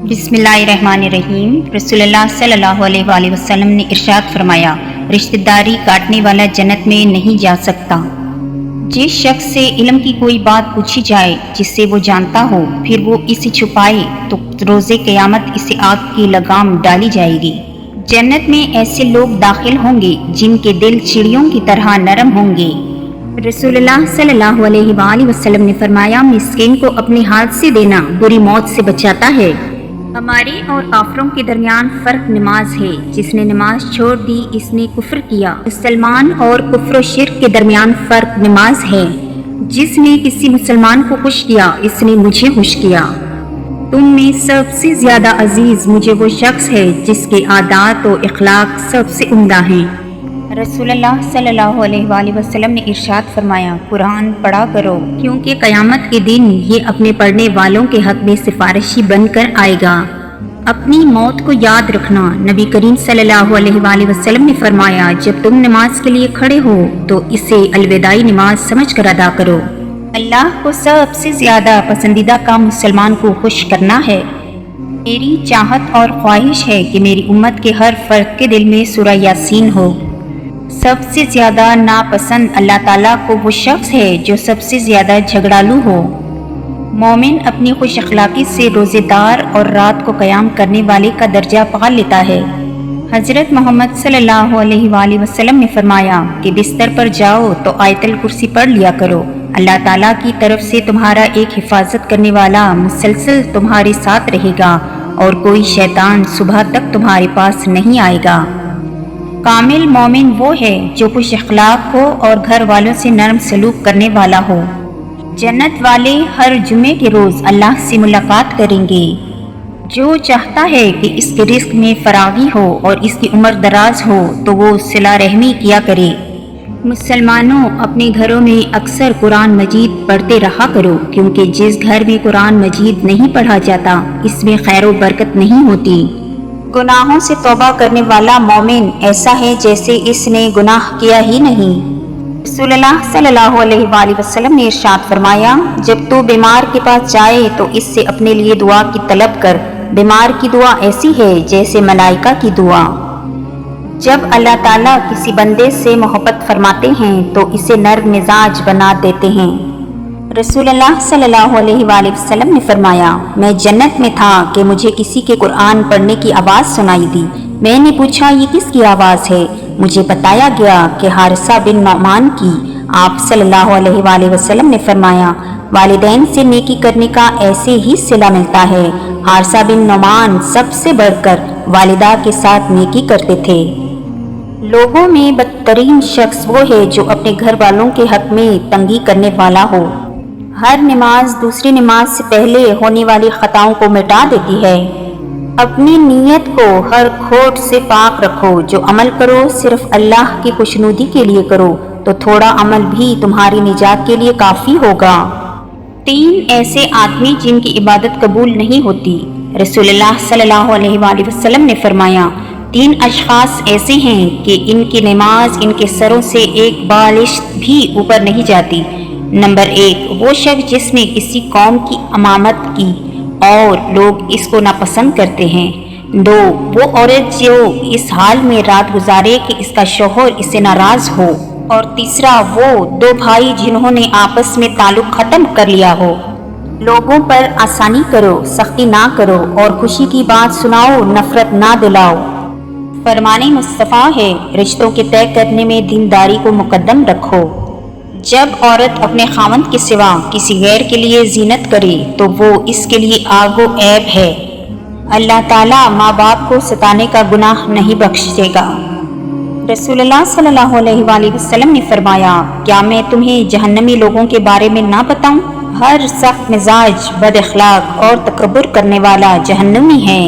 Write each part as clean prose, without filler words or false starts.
بسم اللہ الرحمن الرحیم۔ رسول اللہ صلی اللہ علیہ وآلہ وسلم نے ارشاد فرمایا، رشتہ داری کاٹنے والا جنت میں نہیں جا سکتا۔ جس شخص سے علم کی کوئی بات پوچھی جائے جس سے وہ جانتا ہو، پھر وہ اسے چھپائے تو روز قیامت اسے آگ کی لگام ڈالی جائے گی۔ جنت میں ایسے لوگ داخل ہوں گے جن کے دل چڑیوں کی طرح نرم ہوں گے۔ رسول اللہ صلی اللہ علیہ وآلہ وسلم نے فرمایا، مسکین کو اپنے ہاتھ سے دینا بری موت سے بچاتا ہے۔ ہمارے اور کافروں کے درمیان فرق نماز ہے۔ جس نے نماز چھوڑ دی اس نے کفر کیا۔ مسلمان اور کفر و شرک کے درمیان فرق نماز ہے۔ جس نے کسی مسلمان کو خوش کیا اس نے مجھے خوش کیا۔ تم میں سب سے زیادہ عزیز مجھے وہ شخص ہے جس کے عادات و اخلاق سب سے عمدہ ہیں۔ رسول اللہ صلی اللہ علیہ وآلہ وسلم نے ارشاد فرمایا، قرآن پڑھا کرو کیونکہ قیامت کے دن یہ اپنے پڑھنے والوں کے حق میں سفارشی بن کر آئے گا۔ اپنی موت کو یاد رکھنا۔ نبی کریم صلی اللہ علیہ وآلہ وسلم نے فرمایا، جب تم نماز کے لیے کھڑے ہو تو اسے الوداعی نماز سمجھ کر ادا کرو۔ اللہ کو سب سے زیادہ پسندیدہ کام مسلمان کو خوش کرنا ہے۔ میری چاہت اور خواہش ہے کہ میری امت کے ہر فرد کے دل میں سورہ یاسین ہو۔ سب سے زیادہ ناپسند اللہ تعالیٰ کو وہ شخص ہے جو سب سے زیادہ جھگڑالو ہو۔ مومن اپنی خوش اخلاقی سے روزے دار اور رات کو قیام کرنے والے کا درجہ پا لیتا ہے۔ حضرت محمد صلی اللہ علیہ وآلہ وسلم نے فرمایا کہ بستر پر جاؤ تو آیت الکرسی پڑھ لیا کرو۔ اللہ تعالیٰ کی طرف سے تمہارا ایک حفاظت کرنے والا مسلسل تمہارے ساتھ رہے گا اور کوئی شیطان صبح تک تمہارے پاس نہیں آئے گا۔ کامل مومن وہ ہے جو خوش اخلاق ہو اور گھر والوں سے نرم سلوک کرنے والا ہو۔ جنت والے ہر جمعے کے روز اللہ سے ملاقات کریں گے۔ جو چاہتا ہے کہ اس کے رزق میں فراغی ہو اور اس کی عمر دراز ہو تو وہ صلہ رحمی کیا کرے۔ مسلمانوں، اپنے گھروں میں اکثر قرآن مجید پڑھتے رہا کرو کیونکہ جس گھر میں قرآن مجید نہیں پڑھا جاتا اس میں خیر و برکت نہیں ہوتی۔ گناہوں سے توبہ کرنے والا مومن ایسا ہے جیسے اس نے گناہ کیا ہی نہیں۔ رسول اللہ صلی اللہ علیہ وآلہ وسلم نے ارشاد فرمایا، جب تو بیمار کے پاس جائے تو اس سے اپنے لیے دعا کی طلب کر۔ بیمار کی دعا ایسی ہے جیسے ملائکہ کی دعا۔ جب اللہ تعالیٰ کسی بندے سے محبت فرماتے ہیں تو اسے نرم مزاج بنا دیتے ہیں۔ رسول اللہ صلی اللہ علیہ وآلہ وسلم نے فرمایا، میں جنت میں تھا کہ مجھے کسی کے قرآن پڑھنے کی آواز سنائی دی۔ میں نے پوچھا، یہ کس کی آواز ہے؟ مجھے بتایا گیا کہ حارثہ بن نعمان کی۔ آپ صلی اللہ علیہ وآلہ وسلم نے فرمایا، والدین سے نیکی کرنے کا ایسے ہی صلہ ملتا ہے۔ حارثہ بن نعمان سب سے بڑھ کر والدہ کے ساتھ نیکی کرتے تھے۔ لوگوں میں بدترین شخص وہ ہے جو اپنے گھر والوں کے حق میں تنگی کرنے والا ہو۔ ہر نماز دوسری نماز سے پہلے ہونے والی خطاؤں کو مٹا دیتی ہے۔ اپنی نیت کو ہر کھوٹ سے پاک رکھو۔ جو عمل کرو صرف اللہ کی خوشنودی کے لیے کرو تو تھوڑا عمل بھی تمہاری نجات کے لیے کافی ہوگا۔ 3 ایسے آدمی جن کی عبادت قبول نہیں ہوتی۔ رسول اللہ صلی اللہ علیہ وآلہ وسلم نے فرمایا، 3 اشخاص ایسے ہیں کہ ان کی نماز ان کے سروں سے ایک بالشت بھی اوپر نہیں جاتی۔ نمبر 1، وہ شخص جس نے کسی قوم کی امامت کی اور لوگ اس کو ناپسند کرتے ہیں۔ 2، وہ عورت جو اس حال میں رات گزارے کہ اس کا شوہر اس سے ناراض ہو۔ اور تیسرا، وہ 2 بھائی جنہوں نے آپس میں تعلق ختم کر لیا ہو۔ لوگوں پر آسانی کرو، سختی نہ کرو اور خوشی کی بات سناؤ، نفرت نہ دلاؤ۔ فرمان مصطفیٰ ہے، رشتوں کے طے کرنے میں دینداری کو مقدم رکھو۔ جب عورت اپنے خاوند کے سوا کسی غیر کے لیے زینت کرے تو وہ اس کے لیے آگ و عیب ہے۔ اللہ تعالیٰ ماں باپ کو ستانے کا گناہ نہیں بخشے گا۔ رسول اللہ صلی اللہ علیہ وآلہ وسلم نے فرمایا، کیا میں تمہیں جہنمی لوگوں کے بارے میں نہ بتاؤں؟ ہر سخت مزاج، بد اخلاق اور تکبر کرنے والا جہنمی ہے۔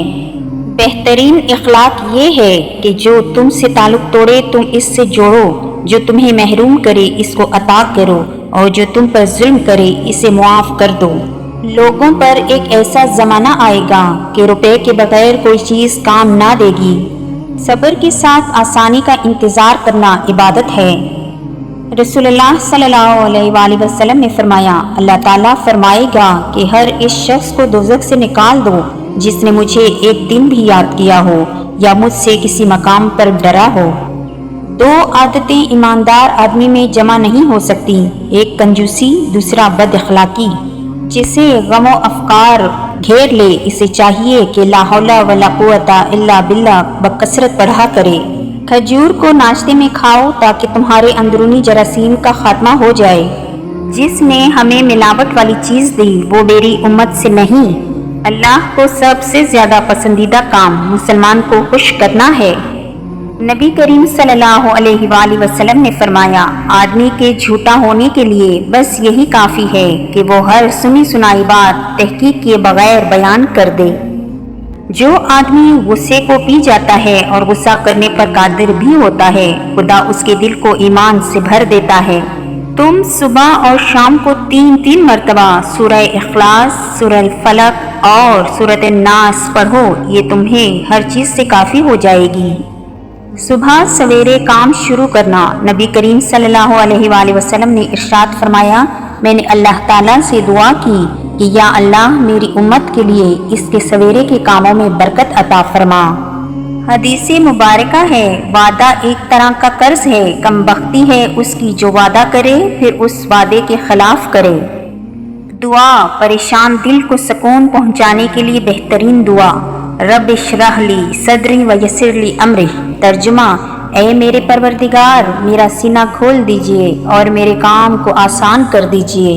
بہترین اخلاق یہ ہے کہ جو تم سے تعلق توڑے تم اس سے جوڑو، جو تمہیں محروم کرے اس کو عطا کرو اور جو تم پر ظلم کرے اسے معاف کر دو۔ لوگوں پر ایک ایسا زمانہ آئے گا کہ روپے کے بغیر کوئی چیز کام نہ دے گی۔ صبر کے ساتھ آسانی کا انتظار کرنا عبادت ہے۔ رسول اللہ صلی اللہ علیہ وآلہ وسلم نے فرمایا، اللہ تعالیٰ فرمائے گا کہ ہر اس شخص کو دوزخ سے نکال دو جس نے مجھے ایک دن بھی یاد کیا ہو یا مجھ سے کسی مقام پر ڈرا ہو۔ دو عادتیں ایماندار آدمی میں جمع نہیں ہو سکتی، ایک کنجوسی، دوسرا بد اخلاقی۔ جسے غم و افکار گھیر لے اسے چاہیے کہ لا حول ولا قوت الا باللہ بکثرت پڑھا کرے۔ کھجور کو ناشتے میں کھاؤ تاکہ تمہارے اندرونی جراثیم کا خاتمہ ہو جائے۔ جس نے ہمیں ملاوٹ والی چیز دی وہ میری امت سے نہیں۔ اللہ کو سب سے زیادہ پسندیدہ کام مسلمان کو خوش کرنا ہے۔ نبی کریم صلی اللہ علیہ وآلہ وسلم نے فرمایا، آدمی کے جھوٹا ہونے کے لیے بس یہی کافی ہے کہ وہ ہر سنی سنائی بات تحقیق کیے بغیر بیان کر دے۔ جو آدمی غصے کو پی جاتا ہے اور غصہ کرنے پر قادر بھی ہوتا ہے، خدا اس کے دل کو ایمان سے بھر دیتا ہے۔ تم صبح اور شام کو 3 مرتبہ سورہ اخلاص، سورہ الفلق اور سورۃ الناس پڑھو، یہ تمہیں ہر چیز سے کافی ہو جائے گی۔ صبح سویرے کام شروع کرنا۔ نبی کریم صلی اللہ علیہ وآلہ وسلم نے ارشاد فرمایا، میں نے اللہ تعالیٰ سے دعا کی کہ یا اللہ میری امت کے لیے اس کے سویرے کے کاموں میں برکت عطا فرما۔ حدیث مبارکہ ہے، وعدہ ایک طرح کا قرض ہے، کم بختی ہے اس کی جو وعدہ کرے پھر اس وعدے کے خلاف کرے۔ دعا پریشان دل کو سکون پہنچانے کے لیے بہترین دعا۔ رب اشرح لی صدری ویسر لی امری۔ ترجمہ، اے میرے پروردگار میرا سینہ کھول دیجئے اور میرے کام کو آسان کر دیجئے۔